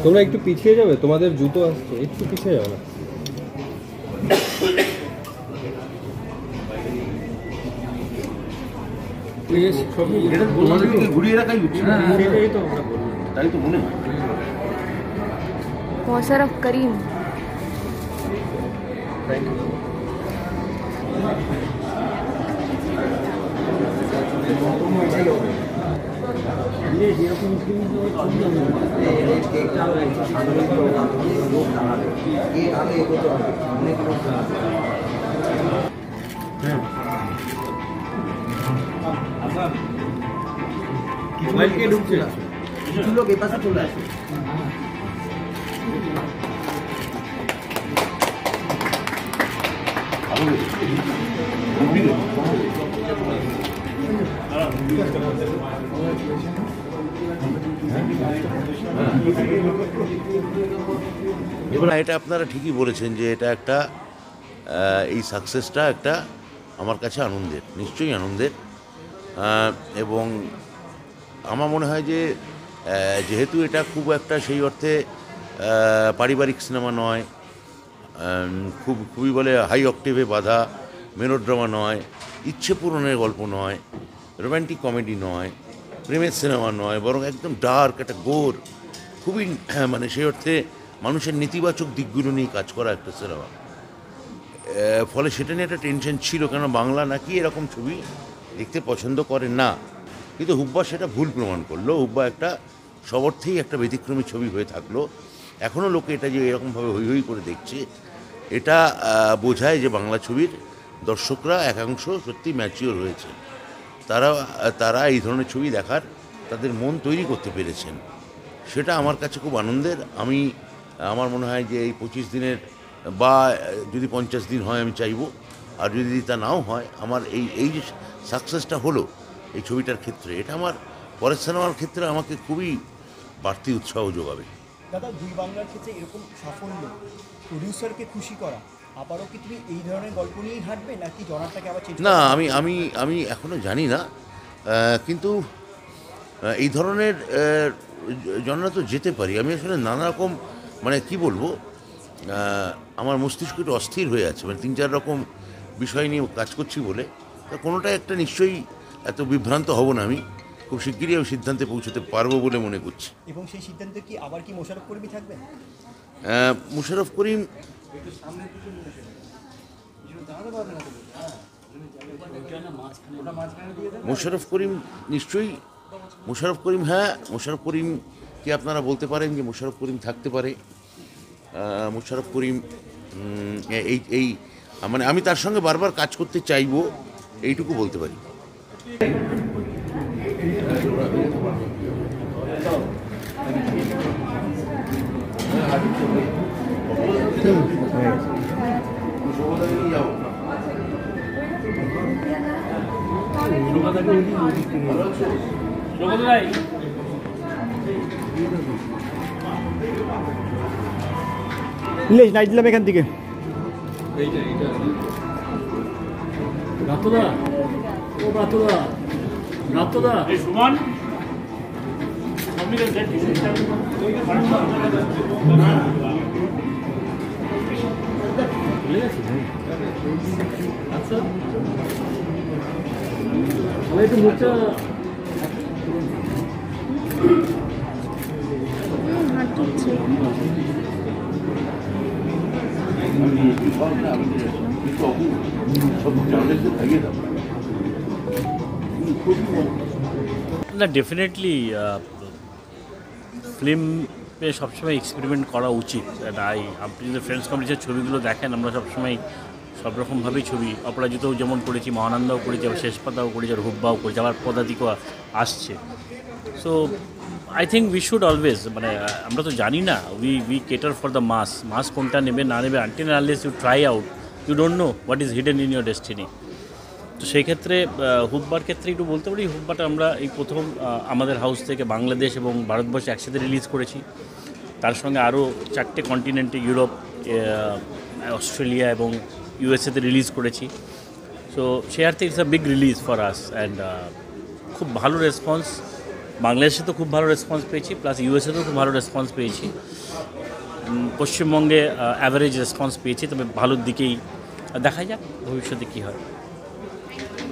তোমরা একটু পিছিয়ে যাবে, তোমাদের জুতো আসছে, একটু পিছিয়ে যাবে না? ঘুরিয়ে রাখাই উচিত, তাই তো মনে হয়। মোশাররফ করিম। মোবাইল কে ঢুকছে? কিছু লোক এই পাশে চলে আসে। এবার এটা আপনারা ঠিকই বলেছেন যে এটা একটা এই সাকসেসটা একটা আমার কাছে আনন্দের, নিশ্চয়ই আনন্দের। এবং আমার মনে হয় যে যেহেতু এটা খুব একটা সেই অর্থে পারিবারিক সিনেমা নয়, খুবই বলে হাই অক্টেভে বাঁধা মেলোড্রামা নয়, ইচ্ছে পূরণের গল্প নয়, রোম্যান্টিক কমেডি নয়, প্রেমের সিনেমা নয়, বরং একদম ডার্ক একটা গোর, খুবই মানে সেই অর্থে মানুষের নেতিবাচক দিকগুলো নিয়ে কাজ করা একটা সিনেমা। ফলে সেটা নিয়ে একটা টেনশন ছিল, কেন বাংলা নাকি এরকম ছবি দেখতে পছন্দ করে না। কিন্তু হুব্বা সেটা ভুল প্রমাণ করলো। হুব্বা একটা সব অর্থেই একটা ব্যতিক্রমী ছবি হয়ে থাকলো। এখনও লোকে এটা যে এরকমভাবে হৈ হৈ করে দেখছে, এটা বোঝায় যে বাংলা ছবির দর্শকরা একাংশ সত্যি ম্যাচিওর হয়েছে। তারা এই ধরনের ছবি দেখার তাদের মন তৈরি করতে পেরেছেন। সেটা আমার কাছে খুব আনন্দের। আমার মনে হয় যে এই 25 দিনের বা যদি 50 দিন হয় আমি চাইব, আর যদি তা নাও হয়, আমার এই যে সাকসেসটা হলো এই ছবিটার ক্ষেত্রে, এটা আমার পরের সিনেমার ক্ষেত্রে আমাকে খুবই বাড়তি উৎসাহ যোগাবে। দাদা, দুই বাংলার ক্ষেত্রে এরকম সাফল্য প্রডিউসারকে খুশি করা, আবারও কি তুমি এই ধরনের গল্প নিয়েই হাঁটবে নাকি জনারটাকে আবার চেঞ্জ? না, আমি এখনও জানি না, কিন্তু এই ধরনের জনরা তো যেতে পারি। আমি আসলে নানা রকম মানে কি বলবো, আমার মস্তিষ্ক একটু অস্থির হয়ে আছে, মানে 3-4 রকম বিষয় নিয়ে কাজ করছি বলে। তা কোনোটা একটা নিশ্চয়ই এত বিভ্রান্ত হব না। আমি খুব শিগগিরই আমি সিদ্ধান্তে পৌঁছতে পারবো বলে মনে করছি। এবং সেই সিদ্ধান্তে কি আবার কি মোশাররফ করিম থাকবেন? মোশাররফ করিম নিশ্চয়ই মোশাররফ করিম, হ্যাঁ, মোশাররফ করিম কি আপনারা বলতে পারেন যে মোশাররফ করিম থাকতে পারে। মোশাররফ করিম এই মানে আমি তার সঙ্গে বারবার কাজ করতে চাইব, এইটুকু বলতে পারি। নাইট দিলাম এখান থেকে। সুমন আচ্ছা একটু মুখটা না, ডেফিনেটলি ফিল্মে সবসময় এক্সপেরিমেন্ট করা উচিত। আপনি যদি ফ্রেন্ডস কম্পিটিশনের ছবিগুলো দেখেন, আমরা সবসময় সব রকমভাবেই ছবি, অপরাজিতও যেমন করেছি, মহানন্দাও করেছি, আবার শেষ পাতাও করেছি, আর হুব্বাও করেছি, আবার পদাতিকও আসছে। So I think we should always, মানে আমরা তো জানি না, we cater for the mass কোনটা নেবে না নেবে, until unless you try out you don't know what is hidden in your destiny. তো সেই ক্ষেত্রে হুব্বার ক্ষেত্রে একটু বলতে পারি, হুব্বাটা আমরা এই প্রথম আমাদের হাউস থেকে বাংলাদেশ এবং ভারতবর্ষে একসাথে রিলিজ করেছি। তার সঙ্গে আরও 4টে কন্টিনেন্টে, ইউরোপ, অস্ট্রেলিয়া এবং ইউএসএতে রিলিজ করেছি। সো সে অর্থে it's a big release for us, and খুব ভালো রেসপন্স। বাংলাদেশে তো খুব ভালো রেসপন্স পেয়েছি, প্লাস ইউএসএতেও খুব ভালো রেসপন্স পেয়েছি। পশ্চিমবঙ্গে অ্যাভারেজ রেসপন্স পেয়েছি, তবে ভালোর দিকেই। দেখা যাক ভবিষ্যতে কী হয়।